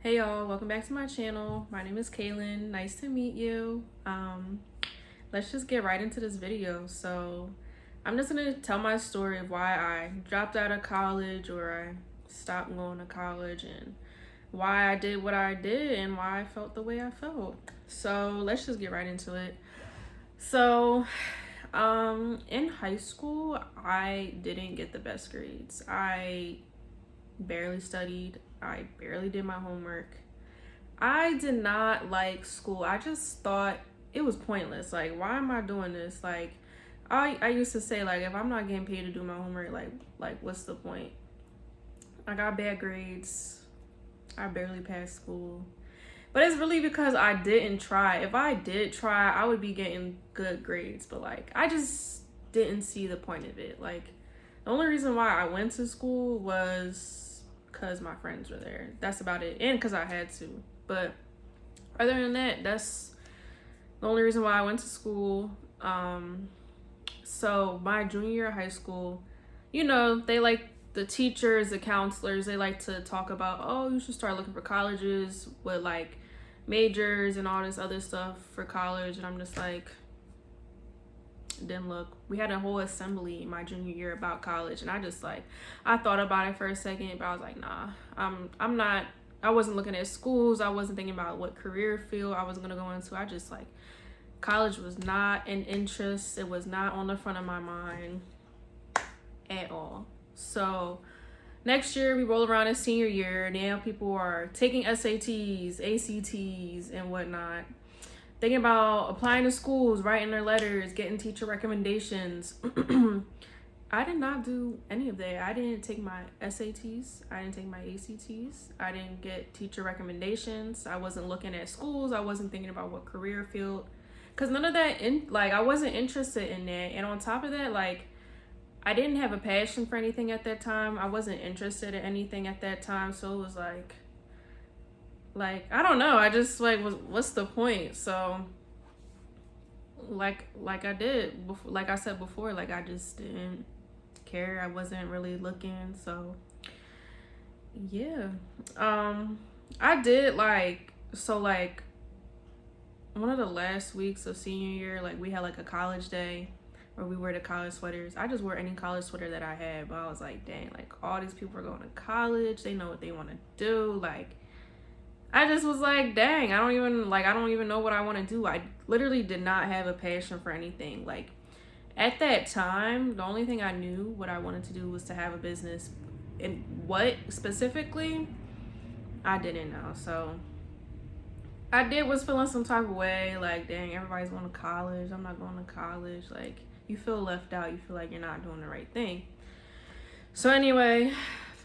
Hey y'all, welcome back to my channel. My name is Kaylin. Nice to meet you. Let's just get right into this video. So I'm just gonna tell my story of why I dropped out of college or I stopped going to college and why I did what I did and why I felt the way I felt. So let's just get right into it. So in high school, I didn't get the best grades. I barely studied. I barely did my homework. I did not like school. I just thought it was pointless. Like, why am I doing this? Like, I used to say, like, if I'm not getting paid to do my homework, like what's the point? I got bad grades. I barely passed school. But it's really because I didn't try. If I did try, I would be getting good grades. But like, I just didn't see the point of it. Like, the only reason why I went to school was because my friends were there. That's about it. And because I had to. But other than that, that's the only reason why I went to school. So my junior year of high school, they like the teachers, the counselors, they like to talk about, oh, you should start looking for colleges with like majors and all this other stuff for college. And I'm just like, didn't look. We had a whole assembly my junior year about college, and I thought about it for a second, but I was like, nah, I'm not. I wasn't looking at schools. I wasn't thinking about what career field I was gonna go into. I just like college was not an interest. It was not on the front of my mind at all. So next year we roll around in senior year. Now people are taking SATs, ACTs, and whatnot, thinking about applying to schools, writing their letters, getting teacher recommendations. I did not do any of that. I didn't take my SATs. I didn't take my ACTs. I didn't get teacher recommendations. I wasn't looking at schools. I wasn't thinking about what career field. Because none of that, I wasn't interested in that. And on top of that, like, I didn't have a passion for anything at that time. I wasn't interested in anything at that time. So it was like I don't know. I just like what's the point? So like I did before, like I said before, like I just didn't care. I wasn't really looking. So yeah. I did like one of the last weeks of senior year, like we had like a college day where we wear the college sweaters. I just wore any college sweater that I had, but I was like, dang, like all these people are going to college. They know what they want to do. Like I just was like, dang, I don't even know what I want to do. I literally did not have a passion for anything. Like at that time, the only thing I knew what I wanted to do was to have a business. And what specifically, I didn't know. So I did was feeling some type of way, like, dang, everybody's going to college. I'm not going to college. Like, you feel left out. You feel like you're not doing the right thing. So anyway,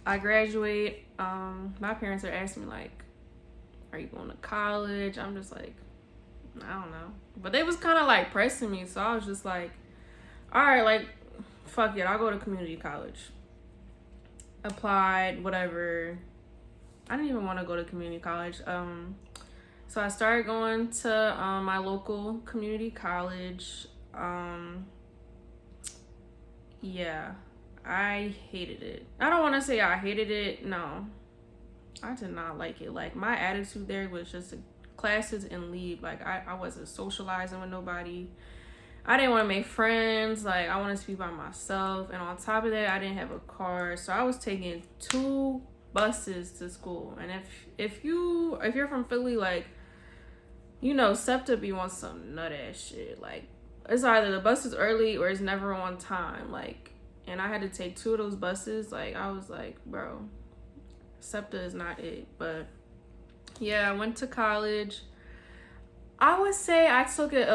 I graduate. My parents are asking me like, are you going to college? I'm just like, I don't know. But they was kind of like pressing me. So I was just like, all right, like, fuck it. I'll go to community college. Applied, whatever. I didn't even want to go to community college. So I started going to my local community college. Yeah, I hated it. I don't want to say I hated it. No, I did not like it. Like my attitude there was just to classes and leave. Like I wasn't socializing with nobody. I didn't want to make friends. Like I wanted to be by myself. And on top of that, I didn't have a car. So I was taking 2 buses to school. And if you're from Philly, like, SEPTA be on some nut ass shit. Like it's either the bus is early or it's never on time. Like, and I had to take 2 of those buses. Like I was like, bro, SEPTA is not it. But yeah, I went to college. I would say I took it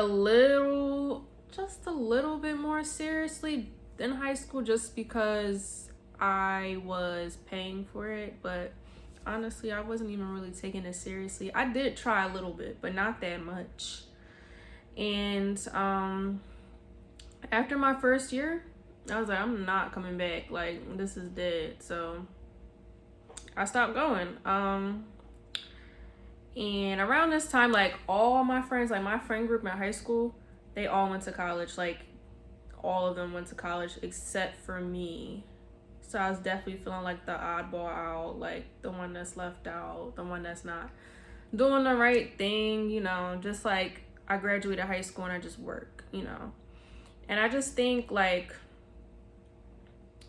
just a little bit more seriously than high school just because I was paying for it. But honestly, I wasn't even really taking it seriously. I did try a little bit, but not that much. And after my first year, I was like, I'm not coming back. Like, this is dead. So I stopped going. And around this time, like all my friends, like my friend group in high school, they all went to college. Like all of them went to college except for me. So I was definitely feeling like the oddball out, like the one that's left out, the one that's not doing the right thing, you know, just like I graduated high school and I just work, you know. And I just think like,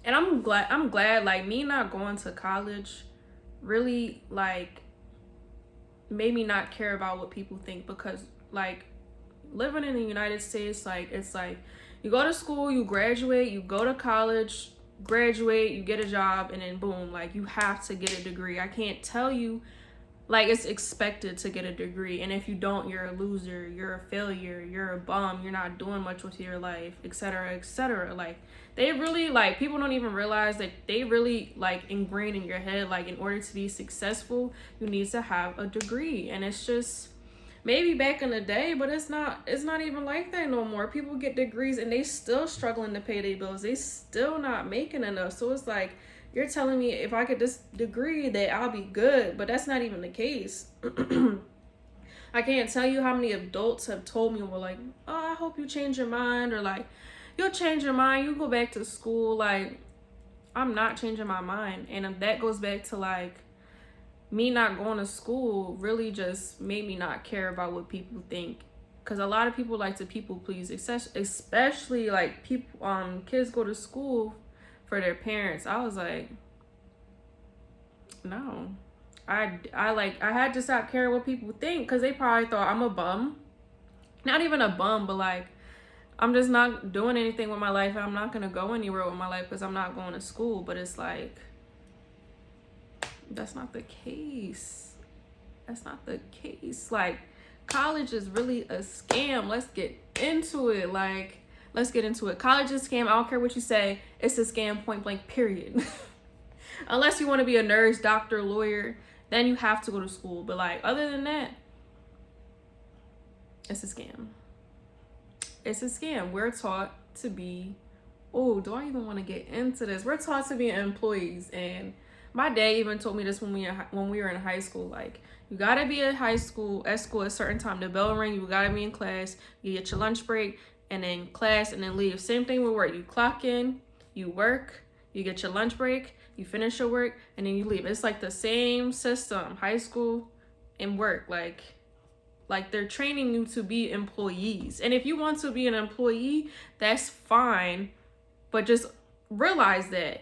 and I'm glad like me not going to college really like made me not care about what people think, because like living in the United States, like it's like you go to school, you graduate, you go to college, graduate, you get a job, and then boom, like you have to get a degree. I can't tell you, like it's expected to get a degree, and if you don't, you're a loser, you're a failure, you're a bum, you're not doing much with your life, etc., etc. Like they really, like, people don't even realize that they really like ingrain in your head, like in order to be successful you need to have a degree. And it's just maybe back in the day, but it's not even like that no more. People get degrees and they still struggling to pay their bills, they still not making enough. So it's like, you're telling me if I get this degree that I'll be good, but that's not even the case. I can't tell you how many adults have told me, well, like, oh, I hope you change your mind, or like, you'll change your mind, you go back to school. Like, I'm not changing my mind. And that goes back to like me not going to school really just made me not care about what people think, because a lot of people like to people please, especially like people, kids go to school for their parents. I was like, no, I had to stop caring what people think, because they probably thought I'm a bum, not even a bum, but like I'm just not doing anything with my life, and I'm not gonna go anywhere with my life because I'm not going to school. But it's like, that's not the case. That's not the case. Like, college is really a scam. Let's get into it. Like, let's get into it. College is a scam. I don't care what you say. It's a scam, point blank, period. Unless you want to be a nurse, doctor, lawyer, then you have to go to school. But like, other than that, it's a scam. It's a scam. We're taught to be, oh, do I even want to get into this? We're taught to be employees. And my dad even told me this when we were in high school. Like, you gotta be at school at a certain time. The bell ring, you gotta be in class. You get your lunch break, and then class, and then leave. Same thing with work. You clock in, you work, you get your lunch break, you finish your work, and then you leave. It's like the same system, high school and work. Like they're training you to be employees. And if you want to be an employee, that's fine. But just realize that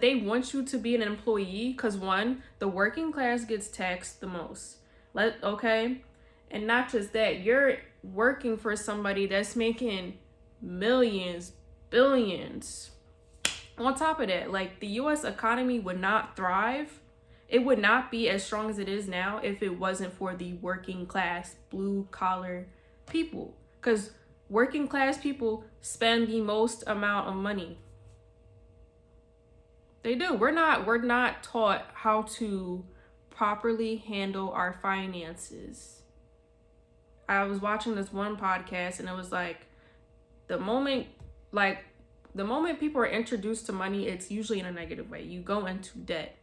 they want you to be an employee because, one, the working class gets taxed the most. Okay? And not just that, you're working for somebody that's making millions, billions. On top of that, like, the US economy would not thrive. It would not be as strong as it is now if it wasn't for the working class, blue collar people. Because working class people spend the most amount of money. They do. We're not taught how to properly handle our finances. I was watching this one podcast, and it was like, the moment people are introduced to money, it's usually in a negative way. You go into debt.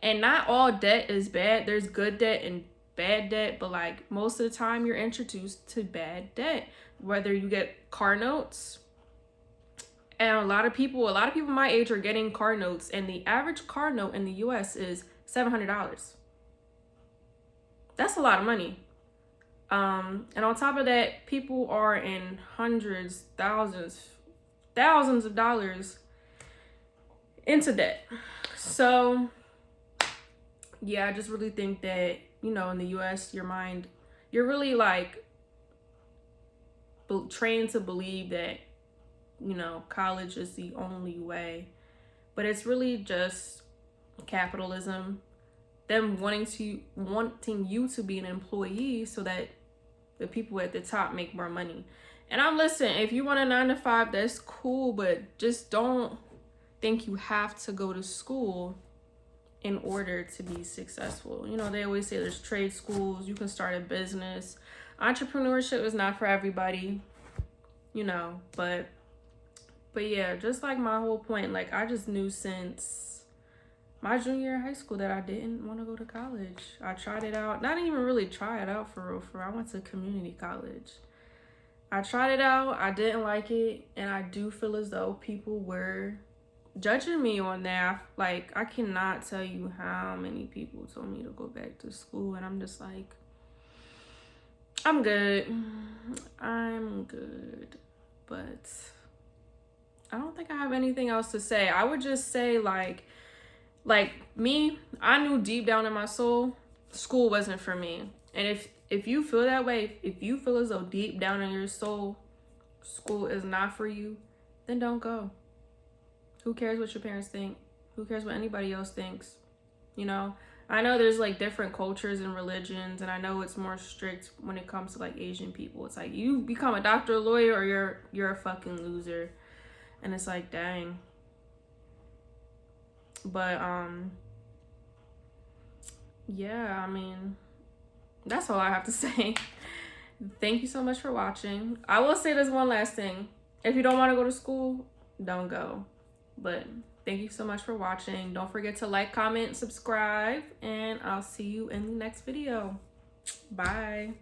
And not all debt is bad. There's good debt and bad debt, but like most of the time you're introduced to bad debt. Whether you get car notes, and a lot of people my age are getting car notes, and the average car note in the US is $700. That's a lot of money. And on top of that, people are in hundreds, thousands of dollars into debt. So yeah, I just really think that, you know, in the US, you're really like trained to believe that, you know, college is the only way. But it's really just capitalism, them wanting you to be an employee so that the people at the top make more money. And I'm listening, if you want a 9-to-5, that's cool, but just don't think you have to go to school in order to be successful. You know, they always say there's trade schools, you can start a business. Entrepreneurship is not for everybody, you know, but yeah, just like my whole point, like I just knew since my junior year of high school that I didn't want to go to college. I tried it out, not even really try it out for real. I went to community college. I tried it out, I didn't like it, and I do feel as though people were judging me on that. Like, I cannot tell you how many people told me to go back to school, and I'm just like, I'm good. I'm good. But I don't think I have anything else to say. I would just say, like me, I knew deep down in my soul, school wasn't for me. And if you feel that way, if you feel as though deep down in your soul, school is not for you, then don't go. Who cares what your parents think? Who cares what anybody else thinks? You know, I know there's like different cultures and religions, and I know it's more strict when it comes to like Asian people. It's like you become a doctor, lawyer, or you're a fucking loser. And it's like, dang. But yeah, I mean, that's all I have to say. Thank you so much for watching. I will say this one last thing. If you don't want to go to school, don't go. But thank you so much for watching. Don't forget to like, comment, subscribe, and I'll see you in the next video. Bye.